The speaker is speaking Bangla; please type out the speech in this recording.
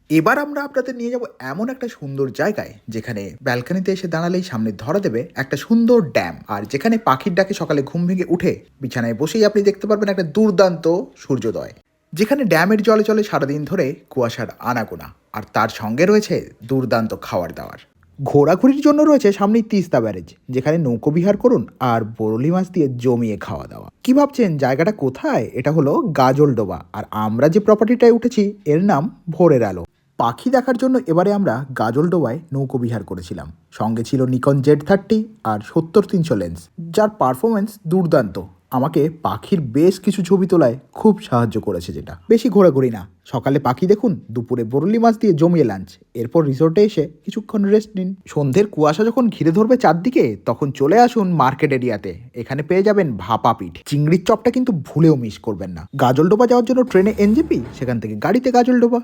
এবার আমরা আপনাদের নিয়ে যাব এমন একটা সুন্দর জায়গায় যেখানে ব্যালকনিতে এসে দাঁড়ালেই সামনে ধরা দেবে একটা সুন্দর ড্যাম, আর যেখানে পাখির ডাকে সকালে ঘুম ভেঙে উঠে বিছানায় বসেই আপনি দেখতে পারবেন একটা দুর্দান্ত সূর্যোদয়, যেখানে ড্যামের জলে চলে সারাদিন ধরে কুয়াশার আনাগোনা, আর তার সঙ্গে রয়েছে দুর্দান্ত খাওয়ার দাওয়ার। ঘোরাঘুরির জন্য রয়েছে সামনেই তিস্তা ব্যারেজ, যেখানে নৌকো বিহার করুন আর বরলি মাছ দিয়ে জমিয়ে খাওয়া দাওয়া। কি ভাবছেন জায়গাটা কোথায়? এটা হলো গাজলডোবা, আর আমরা যে প্রপার্টিটায় উঠেছি এর নাম ভোরের আলো। পাখি দেখার জন্য এবারে আমরা গাজলডোবায় নৌকো বিহার করেছিলাম। সঙ্গে ছিল নিকন Z30 আর 70-300 লেন্স, যার পারফরমেন্স দুর্দান্ত। আমাকে পাখির বেশ কিছু ছবি তোলায় খুব সাহায্য করেছে। যেটা বেশি ঘোরাঘুরি না, সকালে পাখি দেখুন, দুপুরে বরলি মাছ দিয়ে জমিয়ে লাঞ্চ, এরপর রিসোর্টে এসে কিছুক্ষণ রেস্ট নিন। সন্ধ্যের কুয়াশা যখন ঘিরে ধরবে চারদিকে, তখন চলে আসুন মার্কেট এরিয়াতে। এখানে পেয়ে যাবেন ভাপা পিঠ, চিংড়ির চপটা কিন্তু ভুলেও মিস করবেন না। গাজলডোবা যাওয়ার জন্য ট্রেনে NJP, সেখান থেকে গাড়িতে গাজলডোবা।